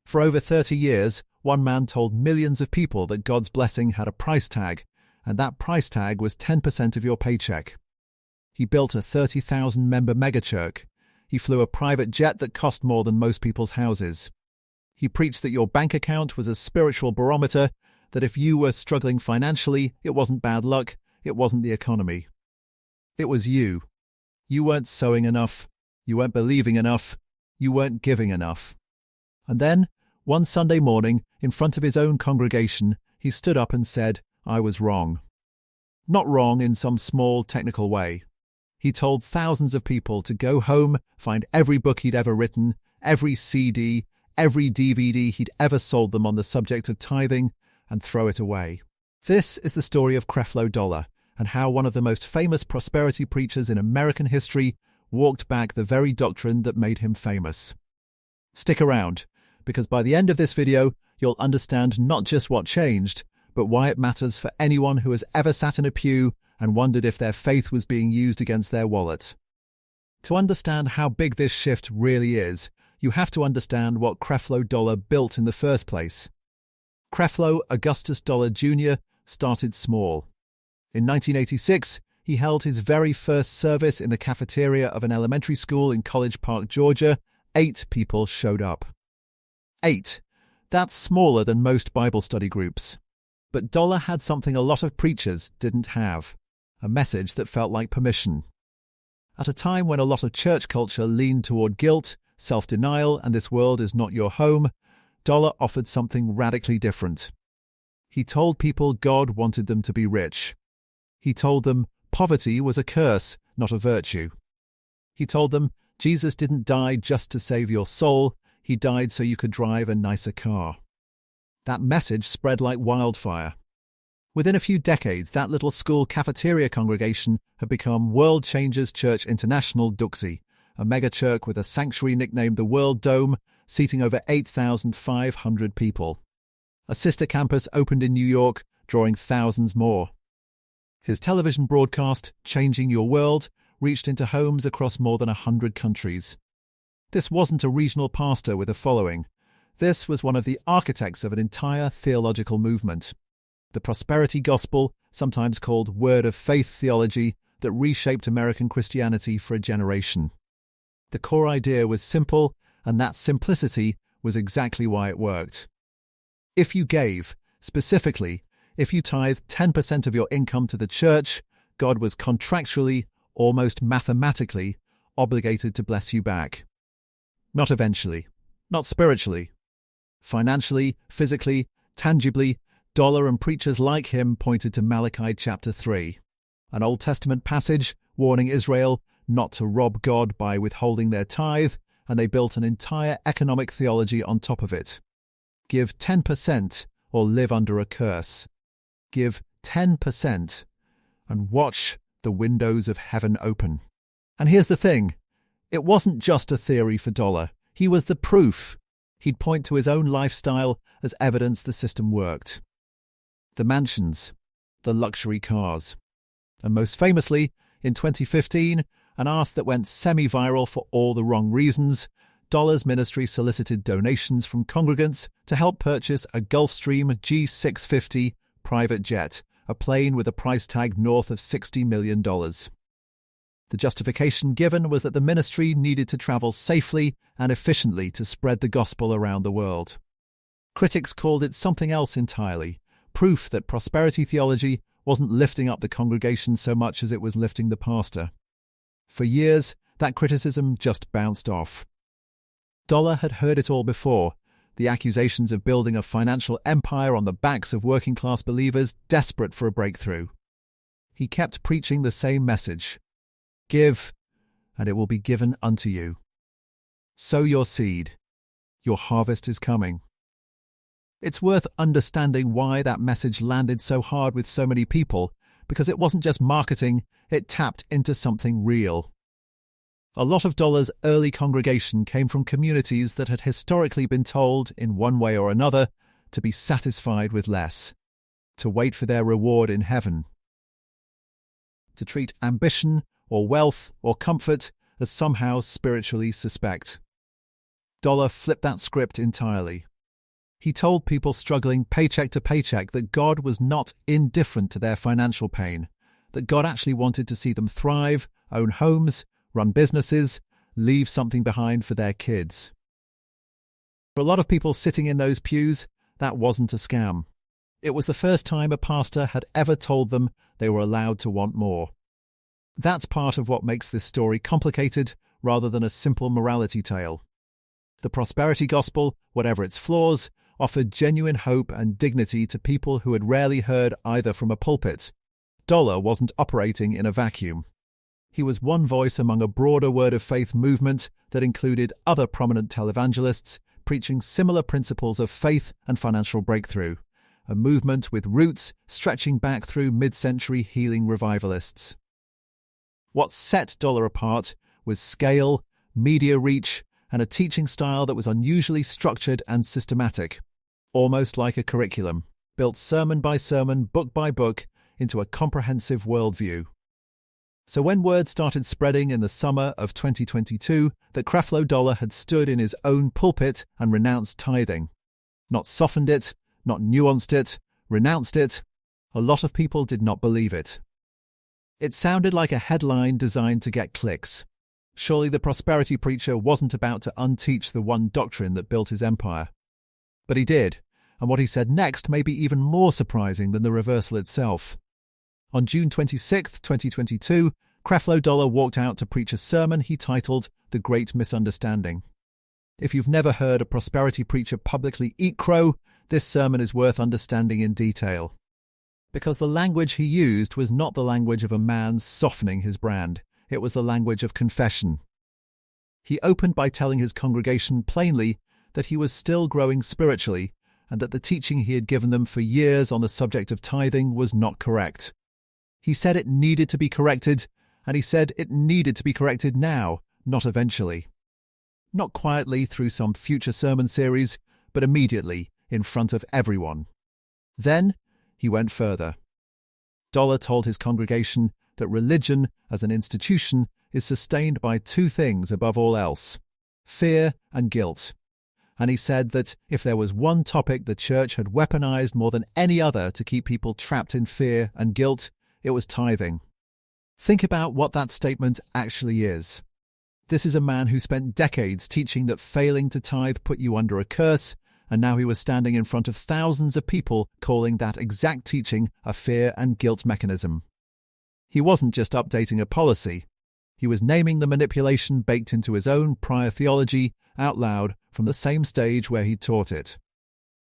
For over 30 years, one man told millions of people that God's blessing had a price tag, and that price tag was 10% of your paycheck. He built a 30,000-member megachurch. He flew a private jet that cost more than most people's houses. He preached that your bank account was a spiritual barometer, that if you were struggling financially, it wasn't bad luck, it wasn't the economy. It was you. You weren't sowing enough, you weren't believing enough, you weren't giving enough. And then, one Sunday morning, in front of his own congregation, he stood up and said, "I was wrong." Not wrong in some small technical way. He told thousands of people to go home, find every book he'd ever written, every CD, every DVD he'd ever sold them on the subject of tithing, and throw it away. This is the story of Creflo Dollar, and how one of the most famous prosperity preachers in American history walked back the very doctrine that made him famous. Stick around, because by the end of this video, you'll understand not just what changed, but why it matters for anyone who has ever sat in a pew and wondered if their faith was being used against their wallet. To understand how big this shift really is, you have to understand what Creflo Dollar built in the first place. Creflo Augustus Dollar Jr. started small. In 1986, he held his very first service in the cafeteria of an elementary school in College Park, Georgia. 8 people showed up. 8. That's smaller than most Bible study groups. But Dollar had something a lot of preachers didn't have. A message that felt like permission. At a time when a lot of church culture leaned toward guilt, self-denial, and this world is not your home, Dollar offered something radically different. He told people God wanted them to be rich. He told them poverty was a curse, not a virtue. He told them Jesus didn't die just to save your soul, he died so you could drive a nicer car. That message spread like wildfire. Within a few decades, that little school cafeteria congregation had become World Changers Church International Duxie, a megachurch with a sanctuary nicknamed the World Dome, seating over 8,500 people. A sister campus opened in New York, drawing thousands more. His television broadcast, Changing Your World, reached into homes across more than 100 countries. This wasn't a regional pastor with a following. This was one of the architects of an entire theological movement. The prosperity gospel, sometimes called word of faith theology, that reshaped American Christianity for a generation. The core idea was simple, and that simplicity was exactly why it worked. If you gave, specifically, if you tithed 10% of your income to the church, God was contractually, almost mathematically, obligated to bless you back. Not eventually, not spiritually. Financially, physically, tangibly, Dollar and preachers like him pointed to Malachi chapter 3, an Old Testament passage warning Israel not to rob God by withholding their tithe, and they built an entire economic theology on top of it. Give 10% or live under a curse. Give 10% and watch the windows of heaven open. And here's the thing. It wasn't just a theory for Dollar. He was the proof. He'd point to his own lifestyle as evidence the system worked. The mansions, the luxury cars. And most famously, in 2015, an ask that went semi-viral for all the wrong reasons, Dollar's ministry solicited donations from congregants to help purchase a Gulfstream G650 private jet, a plane with a price tag north of $60 million. The justification given was that the ministry needed to travel safely and efficiently to spread the gospel around the world. Critics called it something else entirely, proof that prosperity theology wasn't lifting up the congregation so much as it was lifting the pastor. For years, that criticism just bounced off. Dollar had heard it all before, the accusations of building a financial empire on the backs of working-class believers desperate for a breakthrough. He kept preaching the same message. Give, and it will be given unto you. Sow your seed. Your harvest is coming. It's worth understanding why that message landed so hard with so many people, because it wasn't just marketing, it tapped into something real. A lot of Dollar's early congregation came from communities that had historically been told, in one way or another, to be satisfied with less, to wait for their reward in heaven, to treat ambition or wealth or comfort as somehow spiritually suspect. Dollar flipped that script entirely. He told people struggling paycheck to paycheck that God was not indifferent to their financial pain, that God actually wanted to see them thrive, own homes, run businesses, leave something behind for their kids. For a lot of people sitting in those pews, that wasn't a scam. It was the first time a pastor had ever told them they were allowed to want more. That's part of what makes this story complicated rather than a simple morality tale. The prosperity gospel, whatever its flaws, offered genuine hope and dignity to people who had rarely heard either from a pulpit. Dollar wasn't operating in a vacuum. He was one voice among a broader word of faith movement that included other prominent televangelists preaching similar principles of faith and financial breakthrough, a movement with roots stretching back through mid-century healing revivalists. What set Dollar apart was scale, media reach, and a teaching style that was unusually structured and systematic, almost like a curriculum, built sermon by sermon, book by book, into a comprehensive worldview. So when word started spreading in the summer of 2022 that Creflo Dollar had stood in his own pulpit and renounced tithing, not softened it, not nuanced it, renounced it, a lot of people did not believe it. It sounded like a headline designed to get clicks. Surely the prosperity preacher wasn't about to unteach the one doctrine that built his empire. But he did, and what he said next may be even more surprising than the reversal itself. On June 26, 2022, Creflo Dollar walked out to preach a sermon he titled The Great Misunderstanding. If you've never heard a prosperity preacher publicly eat crow, this sermon is worth understanding in detail. Because the language he used was not the language of a man softening his brand. It was the language of confession. He opened by telling his congregation plainly that he was still growing spiritually and that the teaching he had given them for years on the subject of tithing was not correct. He said it needed to be corrected, and he said it needed to be corrected now, not eventually. Not quietly through some future sermon series, but immediately in front of everyone. Then he went further. Dollar told his congregation that religion as an institution is sustained by two things above all else: fear and guilt. And he said that if there was one topic the church had weaponized more than any other to keep people trapped in fear and guilt, it was tithing. Think about what that statement actually is. This is a man who spent decades teaching that failing to tithe put you under a curse, and now he was standing in front of thousands of people calling that exact teaching a fear and guilt mechanism. He wasn't just updating a policy. He was naming the manipulation baked into his own prior theology out loud from the same stage where he taught it.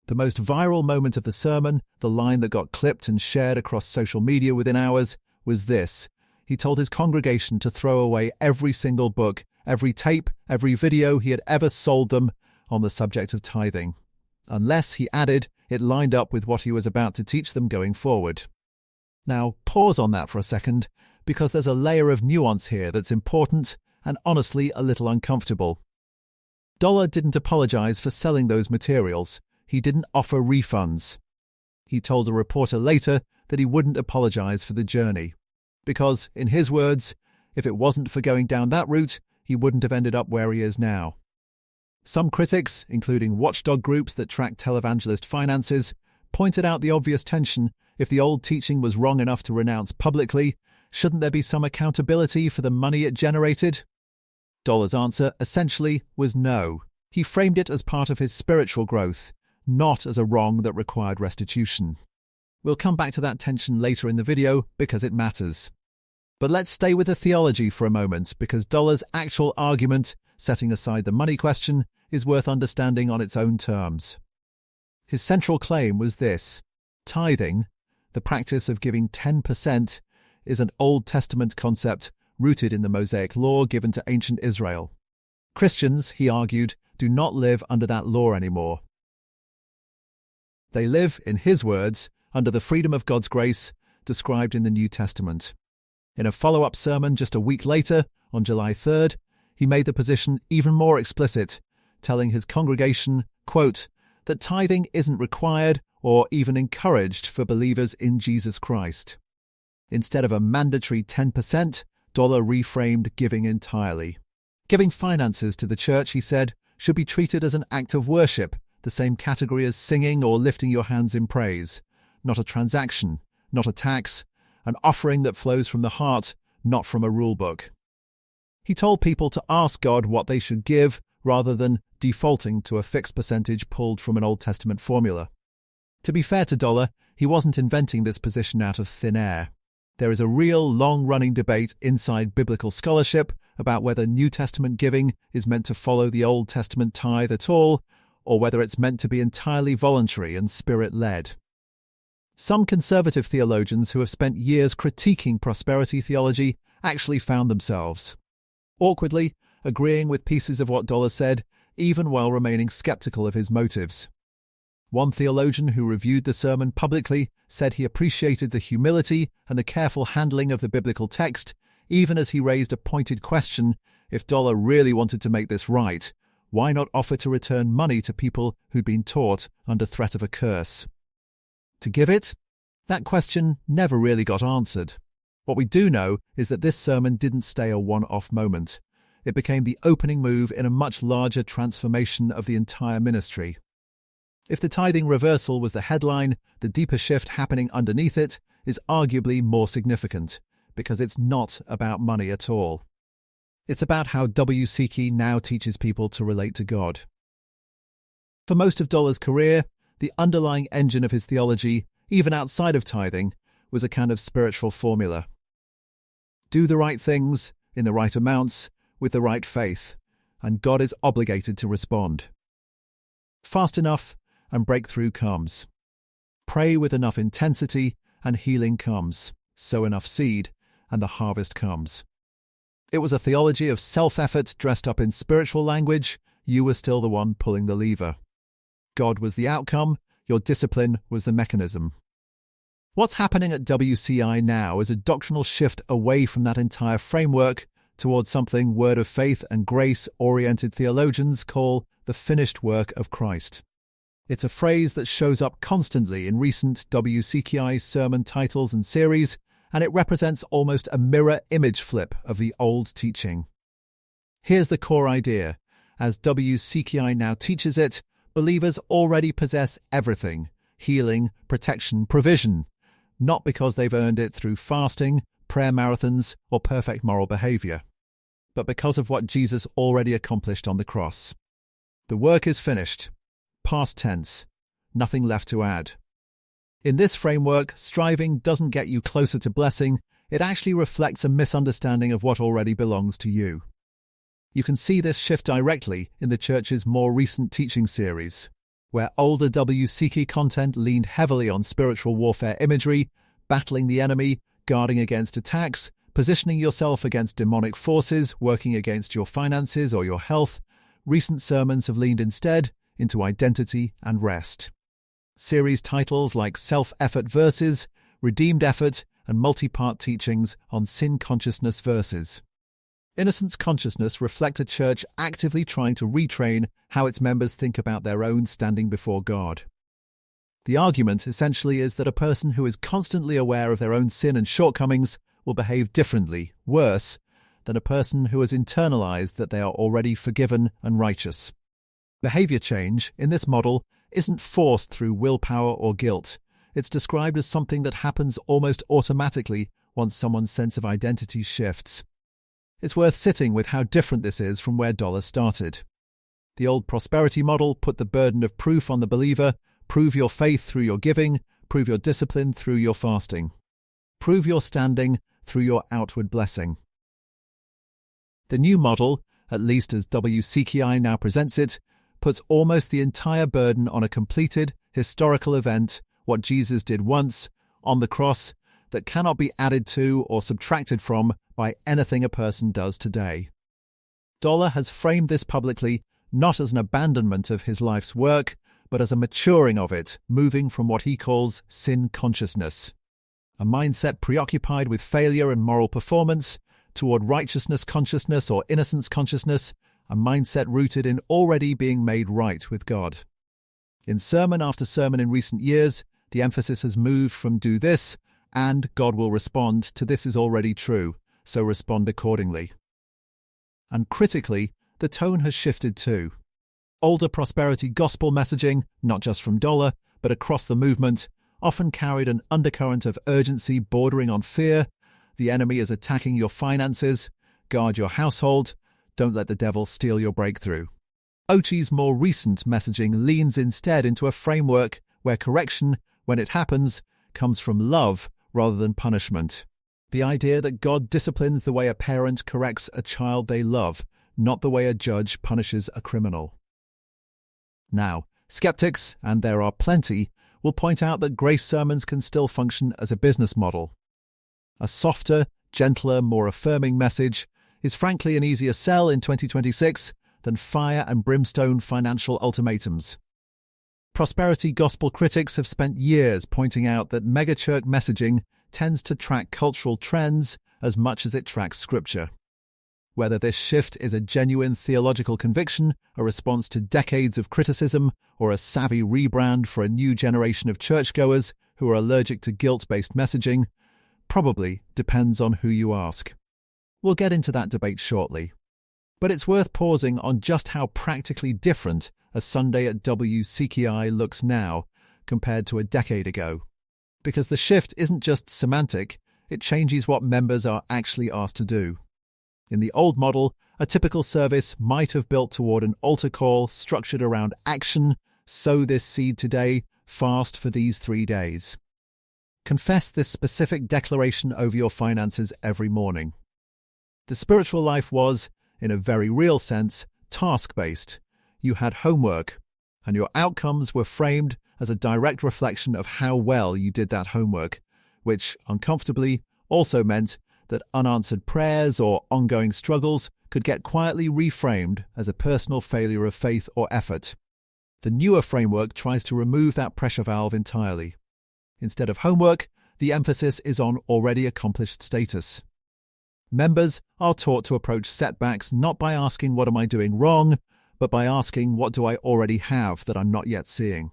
The most viral moment of the sermon, the line that got clipped and shared across social media within hours, was this. He told his congregation to throw away every single book, every tape, every video he had ever sold them on the subject of tithing. Unless, he added, it lined up with what he was about to teach them going forward. Now, pause on that for a second, because there's a layer of nuance here that's important and honestly a little uncomfortable. Dollar didn't apologize for selling those materials. He didn't offer refunds. He told a reporter later that he wouldn't apologize for the journey, because, in his words, if it wasn't for going down that route, he wouldn't have ended up where he is now. Some critics, including watchdog groups that track televangelist finances, pointed out the obvious tension. If the old teaching was wrong enough to renounce publicly, shouldn't there be some accountability for the money it generated? Dollar's answer, essentially, was no. He framed it as part of his spiritual growth, not as a wrong that required restitution. We'll come back to that tension later in the video because it matters. But let's stay with the theology for a moment, because Dollar's actual argument, setting aside the money question, is worth understanding on its own terms. His central claim was this: tithing, the practice of giving 10%, is an Old Testament concept rooted in the Mosaic law given to ancient Israel. Christians, he argued, do not live under that law anymore. They live, in his words, under the freedom of God's grace described in the New Testament. In a follow-up sermon just a week later, on July 3rd, he made the position even more explicit, telling his congregation, quote, that tithing isn't required or even encouraged for believers in Jesus Christ. Instead of a mandatory 10%, Dollar reframed giving entirely. Giving finances to the church, he said, should be treated as an act of worship the same category as singing or lifting your hands in praise, not a transaction, not a tax, an offering that flows from the heart, not from a rule book. He told people to ask God what they should give rather than defaulting to a fixed percentage pulled from an Old Testament formula. To be fair to Dollar, he wasn't inventing this position out of thin air. There is a real long-running debate inside biblical scholarship about whether New Testament giving is meant to follow the Old Testament tithe at all, or whether it's meant to be entirely voluntary and spirit-led. Some conservative theologians who have spent years critiquing prosperity theology actually found themselves awkwardly agreeing with pieces of what Dollar said, even while remaining skeptical of his motives. One theologian who reviewed the sermon publicly said he appreciated the humility and the careful handling of the biblical text, even as he raised a pointed question: if Dollar really wanted to make this right, why not offer to return money to people who'd been taught under threat of a curse? To give it? That question never really got answered. What we do know is that this sermon didn't stay a one-off moment. It became the opening move in a much larger transformation of the entire ministry. If the tithing reversal was the headline, the deeper shift happening underneath it is arguably more significant, because it's not about money at all. It's about how WCK now teaches people to relate to God. For most of Dollar's career, the underlying engine of his theology, even outside of tithing, was a kind of spiritual formula. Do the right things, in the right amounts, with the right faith, and God is obligated to respond. Fast enough, and breakthrough comes. Pray with enough intensity, and healing comes. Sow enough seed, and the harvest comes. It was a theology of self-effort dressed up in spiritual language. You were still the one pulling the lever. God was the outcome, your discipline was the mechanism. What's happening at WCI now is a doctrinal shift away from that entire framework towards something word of faith and grace-oriented theologians call the finished work of Christ. It's a phrase that shows up constantly in recent WCKI sermon titles and series, and it represents almost a mirror image flip of the old teaching. Here's the core idea. As WCKI now teaches it, believers already possess everything: healing, protection, provision, not because they've earned it through fasting, prayer marathons, or perfect moral behavior, but because of what Jesus already accomplished on the cross. The work is finished. Past tense. Nothing left to add. In this framework, striving doesn't get you closer to blessing, it actually reflects a misunderstanding of what already belongs to you. You can see this shift directly in the Church's more recent teaching series, where older WCK content leaned heavily on spiritual warfare imagery, battling the enemy, guarding against attacks, positioning yourself against demonic forces, working against your finances or your health. Recent sermons have leaned instead into identity and rest. Series titles like Self-Effort Verses, Redeemed Effort, and multi-part teachings on sin consciousness verses. Innocence consciousness reflect a church actively trying to retrain how its members think about their own standing before God. The argument essentially is that a person who is constantly aware of their own sin and shortcomings will behave differently, worse, than a person who has internalized that they are already forgiven and righteous. Behavior change, in this model, isn't forced through willpower or guilt. It's described as something that happens almost automatically once someone's sense of identity shifts. It's worth sitting with how different this is from where Dollar started. The old prosperity model put the burden of proof on the believer: prove your faith through your giving, prove your discipline through your fasting, prove your standing through your outward blessing. The new model, at least as WCKI now presents it, puts almost the entire burden on a completed, historical event, what Jesus did once, on the cross, that cannot be added to or subtracted from by anything a person does today. Dollar has framed this publicly not as an abandonment of his life's work, but as a maturing of it, moving from what he calls sin consciousness, a mindset preoccupied with failure and moral performance, toward righteousness consciousness or innocence consciousness, a mindset rooted in already being made right with God. In sermon after sermon in recent years, the emphasis has moved from do this and God will respond to this is already true, so respond accordingly. And critically, the tone has shifted too. Older prosperity gospel messaging, not just from Dollar, but across the movement, often carried an undercurrent of urgency bordering on fear. The enemy is attacking your finances. Guard your household. Don't let the devil steal your breakthrough. Ochi's more recent messaging leans instead into a framework where correction, when it happens, comes from love rather than punishment. The idea that God disciplines the way a parent corrects a child they love, not the way a judge punishes a criminal. Now, skeptics, and there are plenty, will point out that grace sermons can still function as a business model. A softer, gentler, more affirming message is frankly an easier sell in 2026 than fire and brimstone financial ultimatums. Prosperity gospel critics have spent years pointing out that megachurch messaging tends to track cultural trends as much as it tracks scripture. Whether this shift is a genuine theological conviction, a response to decades of criticism, or a savvy rebrand for a new generation of churchgoers who are allergic to guilt-based messaging, probably depends on who you ask. We'll get into that debate shortly. But it's worth pausing on just how practically different a Sunday at WCKI looks now compared to a decade ago. Because the shift isn't just semantic, it changes what members are actually asked to do. In the old model, a typical service might have built toward an altar call structured around action: sow this seed today, fast for these 3 days. Confess this specific declaration over your finances every morning. The spiritual life was, in a very real sense, task-based. You had homework, and your outcomes were framed as a direct reflection of how well you did that homework, which, uncomfortably, also meant that unanswered prayers or ongoing struggles could get quietly reframed as a personal failure of faith or effort. The newer framework tries to remove that pressure valve entirely. Instead of homework, the emphasis is on already accomplished status. Members are taught to approach setbacks not by asking what am I doing wrong, but by asking what do I already have that I'm not yet seeing.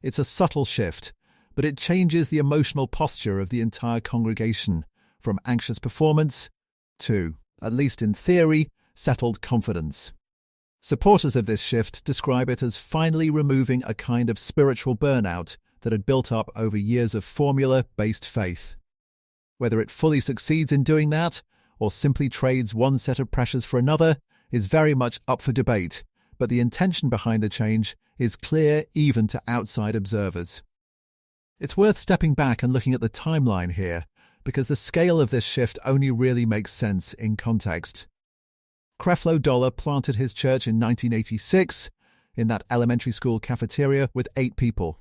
It's a subtle shift, but it changes the emotional posture of the entire congregation, from anxious performance to, at least in theory, settled confidence. Supporters of this shift describe it as finally removing a kind of spiritual burnout that had built up over years of formula-based faith. Whether it fully succeeds in doing that, or simply trades one set of pressures for another, is very much up for debate, but the intention behind the change is clear even to outside observers. It's worth stepping back and looking at the timeline here, because the scale of this shift only really makes sense in context. Creflo Dollar planted his church in 1986 in that elementary school cafeteria with 8 people.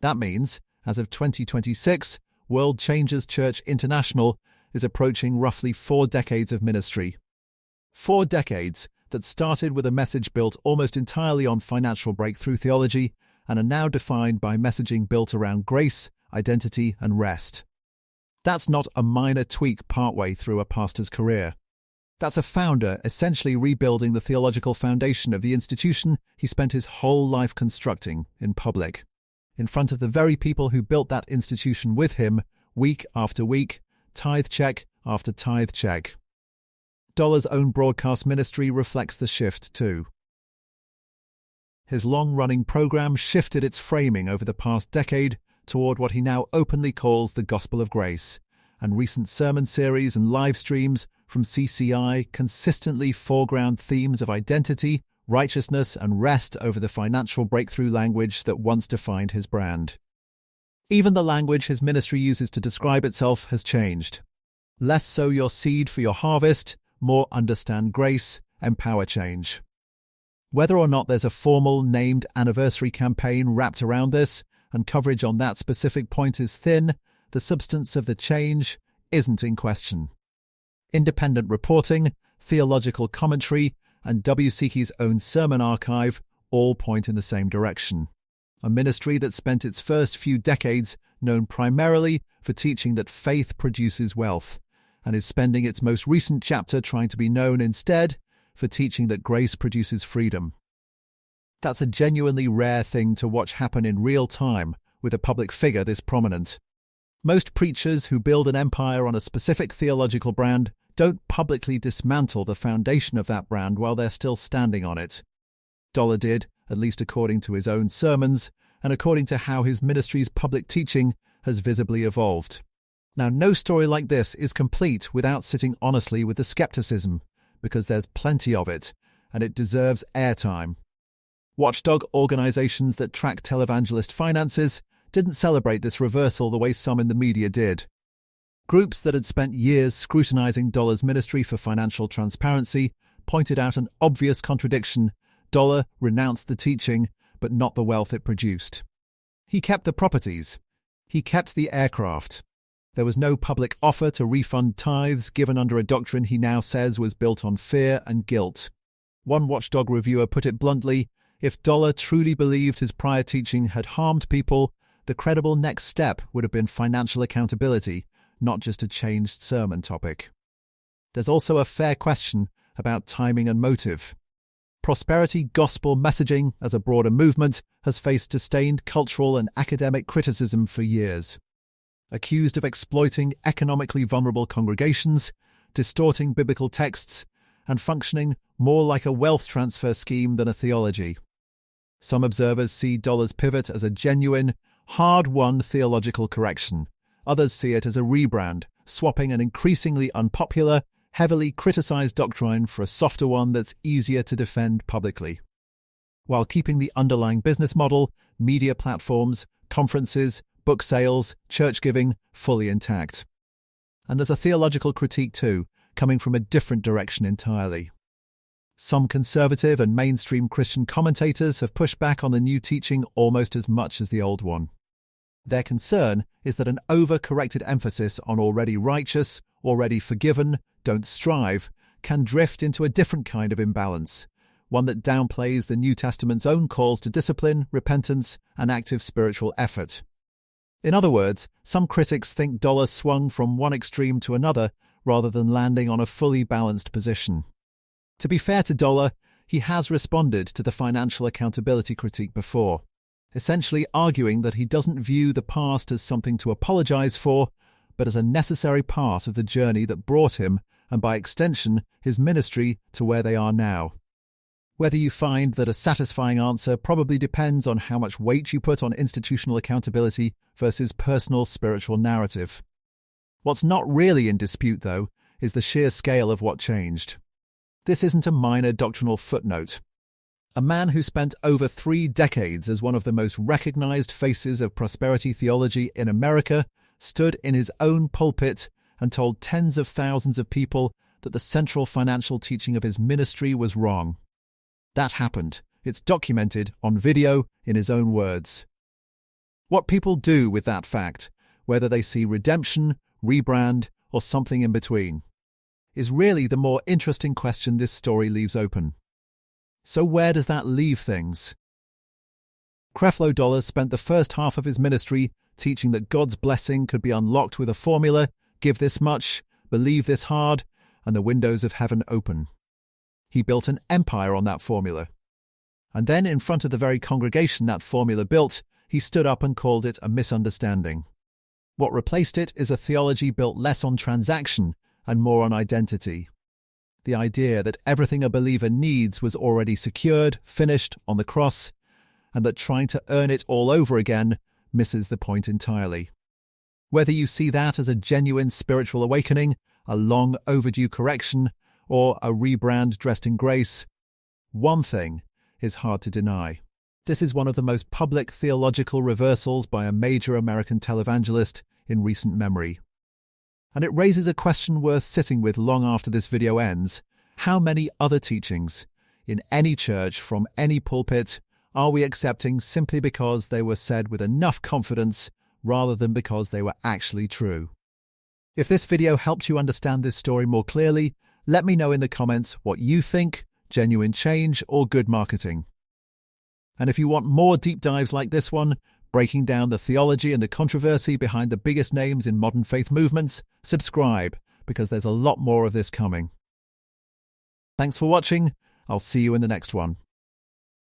That means, as of 2026, World Changers Church International is approaching roughly 4 decades of ministry. 4 decades that started with a message built almost entirely on financial breakthrough theology and are now defined by messaging built around grace, identity, and rest. That's not a minor tweak partway through a pastor's career. That's a founder essentially rebuilding the theological foundation of the institution he spent his whole life constructing in public, in front of the very people who built that institution with him, week after week, tithe check after tithe check. Dollar's own broadcast ministry reflects the shift too. His long-running program shifted its framing over the past decade toward what he now openly calls the gospel of grace, and recent sermon series and live streams from CCI consistently foreground themes of identity, righteousness, and rest over the financial breakthrough language that once defined his brand. Even the language his ministry uses to describe itself has changed. Less sow your seed for your harvest, more understand grace, empower change. Whether or not there's a formal named anniversary campaign wrapped around this, and coverage on that specific point is thin, the substance of the change isn't in question. Independent reporting, theological commentary, and WCKI's own sermon archive all point in the same direction. A ministry that spent its first few decades known primarily for teaching that faith produces wealth, and is spending its most recent chapter trying to be known instead for teaching that grace produces freedom. That's a genuinely rare thing to watch happen in real time with a public figure this prominent. Most preachers who build an empire on a specific theological brand don't publicly dismantle the foundation of that brand while they're still standing on it. Dollar did, at least according to his own sermons, and according to how his ministry's public teaching has visibly evolved. Now, no story like this is complete without sitting honestly with the skepticism, because there's plenty of it, and it deserves airtime. Watchdog organizations that track televangelist finances didn't celebrate this reversal the way some in the media did. Groups that had spent years scrutinizing Dollar's ministry for financial transparency pointed out an obvious contradiction. Dollar renounced the teaching, but not the wealth it produced. He kept the properties. He kept the aircraft. There was no public offer to refund tithes given under a doctrine he now says was built on fear and guilt. One Watchdog reviewer put it bluntly, if Dollar truly believed his prior teaching had harmed people, the credible next step would have been financial accountability, not just a changed sermon topic. There's also a fair question about timing and motive. Prosperity gospel messaging as a broader movement has faced sustained cultural and academic criticism for years. Accused of exploiting economically vulnerable congregations, distorting biblical texts, and functioning more like a wealth transfer scheme than a theology. Some observers see Dollar's pivot as a genuine, hard-won theological correction. Others see it as a rebrand, swapping an increasingly unpopular, heavily criticized doctrine for a softer one that's easier to defend publicly, while keeping the underlying business model, media platforms, conferences, book sales, church giving fully intact. And there's a theological critique too, coming from a different direction entirely. Some conservative and mainstream Christian commentators have pushed back on the new teaching almost as much as the old one. Their concern is that an over-corrected emphasis on already righteous, already forgiven, don't strive, can drift into a different kind of imbalance, one that downplays the New Testament's own calls to discipline, repentance, and active spiritual effort. In other words, some critics think Dollar swung from one extreme to another rather than landing on a fully balanced position. To be fair to Dollar, he has responded to the financial accountability critique before, essentially arguing that he doesn't view the past as something to apologize for, but as a necessary part of the journey that brought him, and by extension, his ministry, to where they are now. Whether you find that a satisfying answer probably depends on how much weight you put on institutional accountability versus personal spiritual narrative. What's not really in dispute, though, is the sheer scale of what changed. This isn't a minor doctrinal footnote. A man who spent over 3 decades as one of the most recognized faces of prosperity theology in America stood in his own pulpit and told tens of thousands of people that the central financial teaching of his ministry was wrong. That happened. It's documented on video in his own words. What people do with that fact, whether they see redemption, rebrand, or something in between, is really the more interesting question this story leaves open. So where does that leave things? Creflo Dollar spent the first half of his ministry teaching that God's blessing could be unlocked with a formula: give this much, believe this hard, and the windows of heaven open. He built an empire on that formula. And then, in front of the very congregation that formula built, he stood up and called it a misunderstanding. What replaced it is a theology built less on transaction and more on identity. The idea that everything a believer needs was already secured, finished, on the cross, and that trying to earn it all over again misses the point entirely. Whether you see that as a genuine spiritual awakening, a long overdue correction, or a rebrand dressed in grace, one thing is hard to deny. This is one of the most public theological reversals by a major American televangelist in recent memory. And it raises a question worth sitting with long after this video ends. How many other teachings, in any church, from any pulpit, are we accepting simply because they were said with enough confidence rather than because they were actually true? If this video helped you understand this story more clearly, let me know in the comments what you think, genuine change or good marketing. And if you want more deep dives like this one, breaking down the theology and the controversy behind the biggest names in modern faith movements, subscribe, because there's a lot more of this coming. Thanks for watching. I'll see you in the next one.